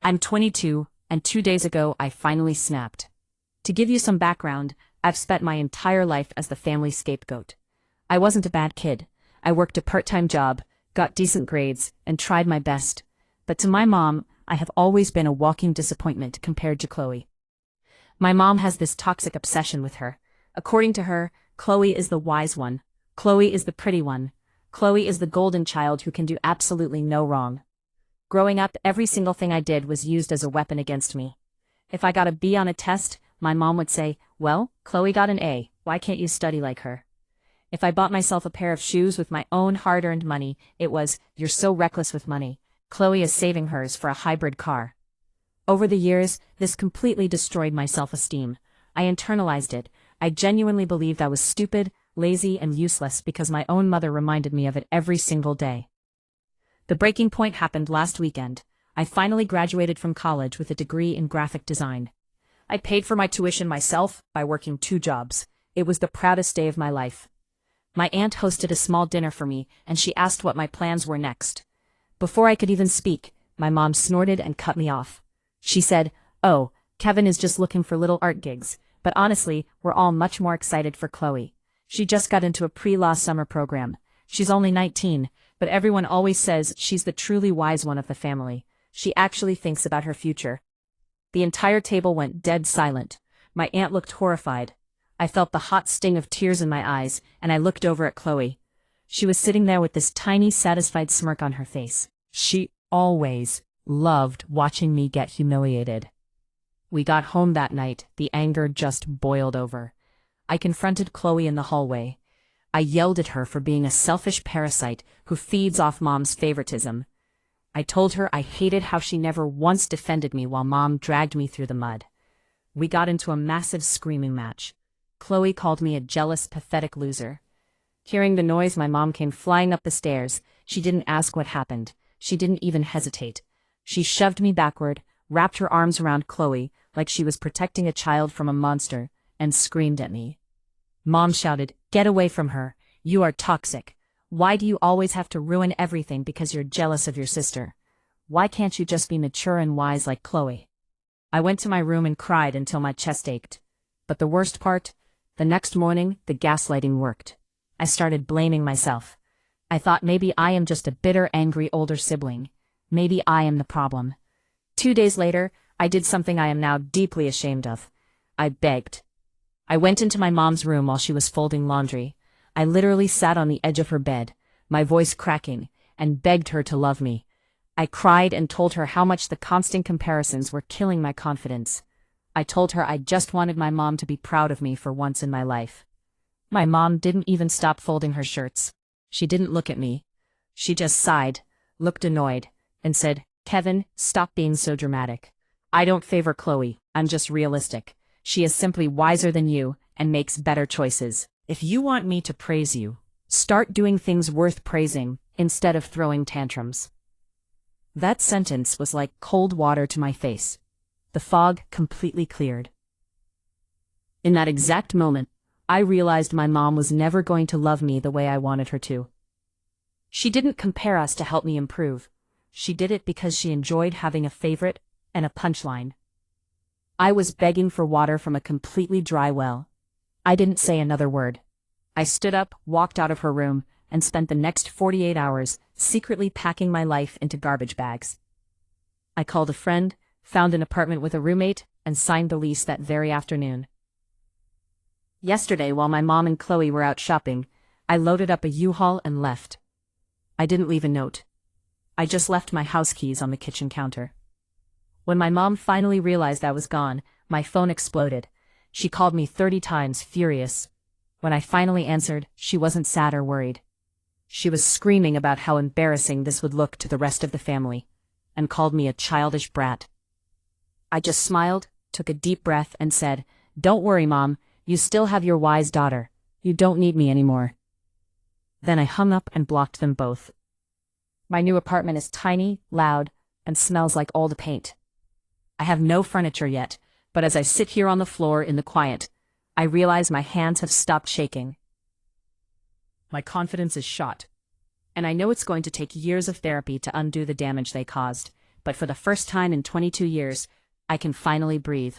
I'm 22, and 2 days ago I finally snapped. To give you some background, I've spent my entire life as the family scapegoat. I wasn't a bad kid. I worked a part-time job, got decent grades, and tried my best. But to my mom, I have always been a walking disappointment compared to Chloe. My mom has this toxic obsession with her. According to her, Chloe is the wise one. Chloe is the pretty one. Chloe is the golden child who can do absolutely no wrong. Growing up, every single thing I did was used as a weapon against me. If I got a B on a test, my mom would say, "Well, Chloe got an A, why can't you study like her?" If I bought myself a pair of shoes with my own hard-earned money, it was, "You're so reckless with money. Chloe is saving hers for a hybrid car." Over the years, this completely destroyed my self-esteem. I internalized it. I genuinely believed I was stupid, lazy, and useless because my own mother reminded me of it every single day. The breaking point happened last weekend. I finally graduated from college with a degree in graphic design. I paid for my tuition myself by working 2 jobs. It was the proudest day of my life. My aunt hosted a small dinner for me, and she asked what my plans were next. Before I could even speak, my mom snorted and cut me off. She said, "Oh, Kevin is just looking for little art gigs, but honestly, we're all much more excited for Chloe. She just got into a pre-law summer program. She's only 19, but everyone always says she's the truly wise one of the family. She actually thinks about her future." The entire table went dead silent. My aunt looked horrified. I felt the hot sting of tears in my eyes, and I looked over at Chloe. She was sitting there with this tiny, satisfied smirk on her face. She always loved watching me get humiliated. We got home that night, the anger just boiled over. I confronted Chloe in the hallway. I yelled at her for being a selfish parasite who feeds off Mom's favoritism. I told her I hated how she never once defended me while Mom dragged me through the mud. We got into a massive screaming match. Chloe called me a jealous, pathetic loser. Hearing the noise, my mom came flying up the stairs. She didn't ask what happened. She didn't even hesitate. She shoved me backward, wrapped her arms around Chloe like she was protecting a child from a monster, and screamed at me. Mom shouted, "Get away from her. You are toxic. Why do you always have to ruin everything because you're jealous of your sister? Why can't you just be mature and wise like Chloe?" I went to my room and cried until my chest ached. But the worst part? The next morning, the gaslighting worked. I started blaming myself. I thought maybe I am just a bitter, angry older sibling. Maybe I am the problem. 2 days later, I did something I am now deeply ashamed of. I begged. I went into my mom's room while she was folding laundry. I literally sat on the edge of her bed, my voice cracking, and begged her to love me. I cried and told her how much the constant comparisons were killing my confidence. I told her I just wanted my mom to be proud of me for once in my life. My mom didn't even stop folding her shirts. She didn't look at me. She just sighed, looked annoyed, and said, "Kevin, stop being so dramatic. I don't favor Chloe, I'm just realistic. She is simply wiser than you and makes better choices. If you want me to praise you, start doing things worth praising instead of throwing tantrums." That sentence was like cold water to my face. The fog completely cleared. In that exact moment, I realized my mom was never going to love me the way I wanted her to. She didn't compare us to help me improve. She did it because she enjoyed having a favorite and a punchline. I was begging for water from a completely dry well. I didn't say another word. I stood up, walked out of her room, and spent the next 48 hours secretly packing my life into garbage bags. I called a friend, found an apartment with a roommate, and signed the lease that very afternoon. Yesterday, while my mom and Chloe were out shopping, I loaded up a U-Haul and left. I didn't leave a note. I just left my house keys on the kitchen counter. When my mom finally realized I was gone, my phone exploded. She called me 30 times, furious. When I finally answered, she wasn't sad or worried. She was screaming about how embarrassing this would look to the rest of the family, and called me a childish brat. I just smiled, took a deep breath, and said, "Don't worry, Mom, you still have your wise daughter. You don't need me anymore." Then I hung up and blocked them both. My new apartment is tiny, loud, and smells like old paint. I have no furniture yet, but as I sit here on the floor in the quiet, I realize my hands have stopped shaking. My confidence is shot, and I know it's going to take years of therapy to undo the damage they caused, but for the first time in 22 years, I can finally breathe.